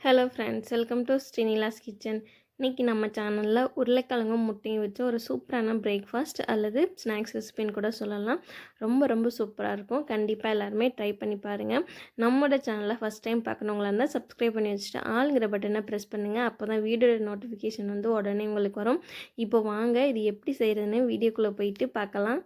Hello friends, welcome to Srinila's kitchen. இன்றைக்கி நம்ம சேனலில் உருளைக்கிழங்கும் முட்டையும் வச்சு ஒரு சூப்பரான பிரேக்ஃபாஸ்ட் அல்லது ஸ்நாக்ஸ் ரெசிபின்னு கூட சொல்லலாம். ரொம்ப ரொம்ப சூப்பராக இருக்கும். கண்டிப்பாக எல்லாருமே ட்ரை பண்ணி பாருங்கள். நம்மளோட சேனலில் ஃபஸ்ட் டைம் பார்க்கணுங்களா இருந்தால் சப்ஸ்கிரைப் பண்ணி வச்சுட்டு ஆளுங்கிற பட்டனை ப்ரெஸ் பண்ணுங்கள். அப்போ தான் வீடியோட நோட்டிஃபிகேஷன் வந்து உடனே உங்களுக்கு வரும். இப்போ வாங்க இது எப்படி செய்கிறதுன்னு வீடியோக்குள்ளே போயிட்டு பார்க்கலாம்.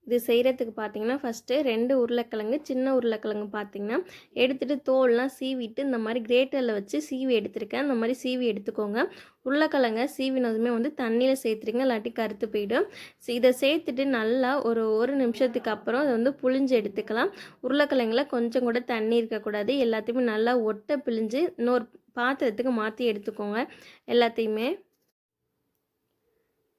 இது செய்கிறதுக்கு பார்த்திங்கன்னா ஃபஸ்ட்டு 2 உருளைக்கிழங்கு, சின்ன உருளைக்கிழங்கு பார்த்திங்கன்னா எடுத்துகிட்டு தோல்லாம் சீவிட்டு இந்த மாதிரி கிரேட்டரில் வச்சு சீவி எடுத்துருக்கேன். இந்த மாதிரி சீவி எடுத்துக்கோங்க. உருளைக்கிழங்க சீவினதுமே வந்து தண்ணியில் சேர்த்துருங்க, இல்லாட்டி கருத்து போயிடும். இதை சேர்த்துட்டு நல்லா ஒரு நிமிஷத்துக்கு அப்புறம் அதை வந்து புழிஞ்சு எடுத்துக்கலாம். உருளைக்கிழங்குல கொஞ்சம் கூட தண்ணி இருக்கக்கூடாது. எல்லாத்தையுமே நல்லா ஒட்டை பிழிஞ்சு இன்னொரு பாத்திரத்துக்கு மாற்றி எடுத்துக்கோங்க எல்லாத்தையுமே.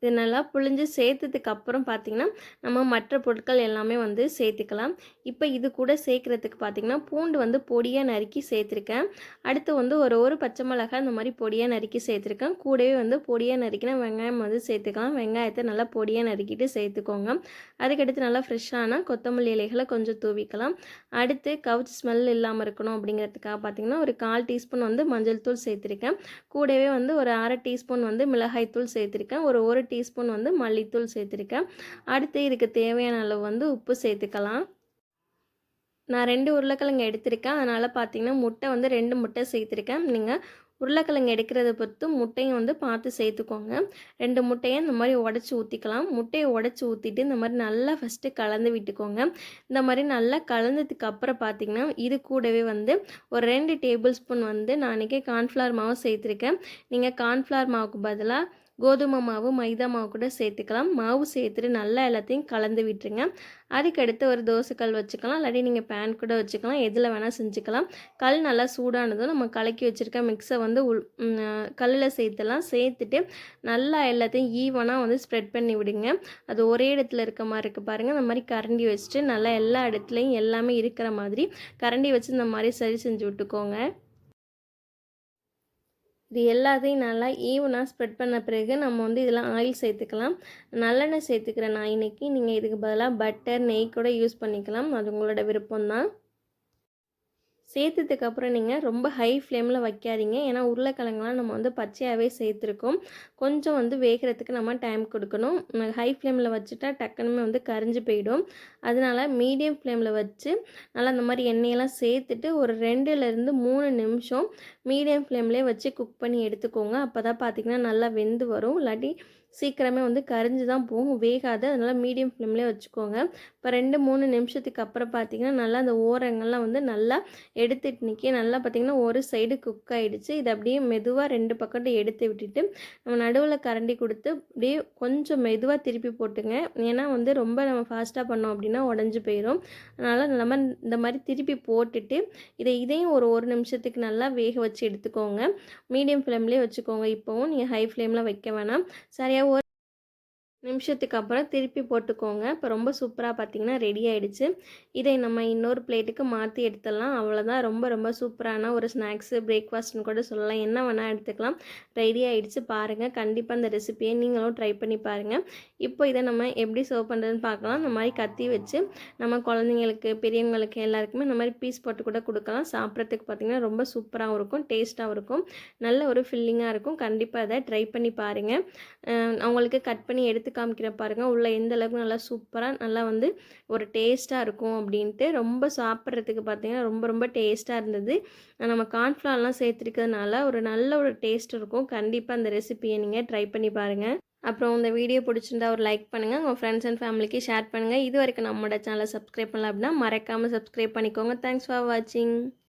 இது நல்லா புழிஞ்சு சேர்த்ததுக்கு அப்புறம் பார்த்திங்கன்னா நம்ம மற்ற பொருட்கள் எல்லாமே வந்து சேர்த்துக்கலாம். இப்போ இது கூட சேர்க்குறதுக்கு பார்த்திங்கன்னா பூண்டு வந்து பொடியாக நறுக்கி சேர்த்துருக்கேன். அடுத்து வந்து ஒரு பச்சை மிளகாய் இந்த மாதிரி பொடியாக நறுக்கி சேர்த்துருக்கேன். கூடவே வந்து பொடியாக நறுக்கினா வெங்காயம் வந்து சேர்த்துக்கலாம். வெங்காயத்தை நல்லா பொடியாக நறுக்கிட்டு சேர்த்துக்கோங்க. அதுக்கடுத்து நல்லா ஃப்ரெஷ்ஷான கொத்தமல்லி இலைகளை கொஞ்சம் தூவிக்கலாம். அடுத்து கவுச்சி ஸ்மெல் இல்லாமல் இருக்கணும் அப்படிங்கிறதுக்காக பார்த்திங்கன்னா ஒரு 1/4 டீஸ்பூன் வந்து மஞ்சள் தூள் சேர்த்துருக்கேன். கூடவே வந்து ஒரு 1/2 டீஸ்பூன் வந்து மிளகாய் தூள் சேர்த்துருக்கேன். ஒரு டீஸ்பூன் வந்து மல்லித்தூள் சேர்த்துருக்கேன். அடுத்து இதுக்கு தேவையான அளவு வந்து உப்பு சேர்த்துக்கலாம். நான் 2 உருளைக்கிழங்கு எடுத்திருக்கேன். அதனால் பார்த்தீங்கன்னா முட்டை வந்து 2 முட்டை சேர்த்துருக்கேன். நீங்கள் உருளைக்கிழங்கு எடுக்கிறத பொறுத்து முட்டையும் வந்து பார்த்து சேர்த்துக்கோங்க. 2 முட்டையை இந்த மாதிரி உடச்சி ஊற்றிக்கலாம். முட்டையை உடச்சி ஊற்றிட்டு இந்த மாதிரி நல்லா ஃபஸ்ட்டு கலந்து விட்டுக்கோங்க. இந்த மாதிரி நல்லா கலந்ததுக்கு அப்புறம் பார்த்திங்கன்னா இது கூடவே வந்து ஒரு 2 டேபிள் ஸ்பூன் வந்து நான் அன்றைக்கி கார்ன்ஃப்ளவர் மாவு சேர்த்துருக்கேன். நீங்கள் கார்ன்ஃப்ளவர் மாவுக்கு பதிலாக கோதுமை மாவு, மைதா மாவு கூட சேர்த்துக்கலாம். மாவு சேர்த்துட்டு நல்லா எல்லாத்தையும் கலந்து விட்டுருங்க. அதுக்கடுத்து ஒரு தோசைக்கல் வச்சுக்கலாம், இல்லாட்டி நீங்கள் பேன் கூட வச்சுக்கலாம், எதில் வேணால் செஞ்சுக்கலாம். கல் நல்லா சூடானதும் நம்ம கலக்கி வச்சுருக்க மிக்ஸை வந்து கல்லில் சேர்த்துட்டு நல்லா எல்லாத்தையும் ஈவனாக வந்து ஸ்ப்ரெட் பண்ணி விடுங்க. அது ஒரே இடத்துல இருக்க மாதிரி இருக்குது பாருங்கள். இந்த மாதிரி கரண்டி வச்சுட்டு நல்லா எல்லா இடத்துலையும் எல்லாமே இருக்கிற மாதிரி கரண்டி வச்சு இந்த மாதிரி சரி செஞ்சு விட்டுக்கோங்க. இது எல்லாத்தையும் நல்லா ஈவனாக ஸ்ப்ரெட் பண்ண பிறகு நம்ம வந்து இதில் ஆயில் சேர்த்துக்கலாம். நல்லெண்ணெய் சேர்த்துக்கிறேன் நான் இன்றைக்கி. நீங்கள் இதுக்கு பதிலாக பட்டர், நெய் கூட யூஸ் பண்ணிக்கலாம். அது உங்களோட விருப்பம்தான். சேர்த்ததுக்கப்புறம் நீங்கள் ரொம்ப ஹை ஃப்ளேமில் வைக்காதீங்க. ஏன்னா உருளைக்கிழங்குலாம் நம்ம வந்து பச்சையாகவே சேர்த்துருக்கோம். கொஞ்சம் வந்து வேகிறதுக்கு நம்ம டைம் கொடுக்கணும். ஹை ஃப்ளேமில் வச்சுட்டா டக்குனுமே வந்து கரிஞ்சு போயிடும். அதனால் மீடியம் ஃப்ளேமில் வச்சு நல்லா அந்த மாதிரி எண்ணெயெல்லாம் சேர்த்துட்டு ஒரு 2லேருந்து 3 நிமிஷம் மீடியம் ஃப்ளேம்லேயே வச்சு குக் பண்ணி எடுத்துக்கோங்க. அப்போ தான் பார்த்திங்கன்னா நல்லா வெந்து வரும். இல்லாட்டி சீக்கிரமே வந்து கரிஞ்சு தான் போகும், வேகாது. அதனால் மீடியம் ஃப்ளேம்லேயே வச்சுக்கோங்க. இப்போ 2-3 நிமிஷத்துக்கு அப்புறம் பார்த்திங்கன்னா நல்லா அந்த ஓரங்கள்லாம் வந்து நல்லா எடுத்துட்டு நிற்க நல்லா பார்த்திங்கன்னா ஒரு சைடு குக் ஆகிடுச்சு. இதை அப்படியே மெதுவாக 2 பக்கத்தையும் எடுத்து விட்டுட்டு நம்ம நடுவில் கரண்டி கொடுத்து அப்படியே கொஞ்சம் மெதுவாக திருப்பி போட்டுங்க. ஏன்னா வந்து ரொம்ப நம்ம ஃபாஸ்ட்டாக பண்ணோம் அப்படின்னா உடஞ்சி போயிடும். அதனால் நம்ம இந்த மாதிரி திருப்பி போட்டுட்டு இதையும் ஒரு நிமிஷத்துக்கு நல்லா வேக வச்சு எடுத்துக்கோங்க. மீடியம் ஃப்ளேம்லேயே வச்சுக்கோங்க. இப்போவும் நீங்கள் ஹை ஃப்ளேமில் வைக்க வேணாம். சரியாக நிமிஷத்துக்கு அப்புறம் திருப்பி போட்டுக்கோங்க. இப்போ ரொம்ப சூப்பராக பார்த்திங்கன்னா ரெடி ஆகிடுச்சு. இதை நம்ம இன்னொரு பிளேட்டுக்கு மாற்றி எடுத்துடலாம். அவ்வளோதான். ரொம்ப ரொம்ப சூப்பரான ஒரு ஸ்நாக்ஸு, பிரேக்ஃபாஸ்ட்னு கூட சொல்லலாம். என்ன வேணால் எடுத்துக்கலாம். ரெடி ஆகிடுச்சு பாருங்கள். கண்டிப்பாக அந்த ரெசிபியை நீங்களும் ட்ரை பண்ணி பாருங்கள். இப்போ இதை நம்ம எப்படி சர்வ் பண்ணுறதுன்னு பார்க்கலாம். இந்த மாதிரி கத்தி வச்சு நம்ம குழந்தைங்களுக்கு, பெரியவங்களுக்கு எல்லாருக்குமே இந்த மாதிரி பீஸ் போட்டு கூட கொடுக்கலாம். சாப்பிட்றதுக்கு பார்த்திங்கன்னா ரொம்ப சூப்பராகவும் இருக்கும், டேஸ்ட்டாகவும் இருக்கும், நல்ல ஒரு ஃபில்லிங்காக இருக்கும். கண்டிப்பாக அதை ட்ரை பண்ணி பாருங்கள். அவங்களுக்கு கட் பண்ணி எடுத்து காமிக்கிறேன் பாருங்கள். உள்ள எந்த அளவுக்கு நல்லா சூப்பராக நல்லா வந்து ஒரு டேஸ்ட்டாக இருக்கும் அப்படின்ட்டு. ரொம்ப சாப்பிட்றதுக்கு பார்த்திங்கன்னா ரொம்ப ரொம்ப டேஸ்ட்டாக இருந்தது. நம்ம கார்ன்ஃப்ளவர்லாம் சேர்த்துருக்கிறதுனால ஒரு நல்ல ஒரு டேஸ்ட் இருக்கும். கண்டிப்பாக அந்த ரெசிபியை நீங்கள் ட்ரை பண்ணி பாருங்கள். அப்புறம் இந்த வீடியோ பிடிச்சிருந்தா ஒரு லைக் பண்ணுங்கள், உங்கள் ஃப்ரெண்ட்ஸ் அண்ட் ஃபேமிலிக்கு ஷேர் பண்ணுங்கள். இது வரைக்கும் நம்மளோட சேனலை சப்ஸ்கிரைப் பண்ணல அப்படின்னா மறக்காமல் சப்ஸ்கிரைப் பண்ணிக்கோங்க. தேங்க்ஸ் ஃபார் வாட்சிங்.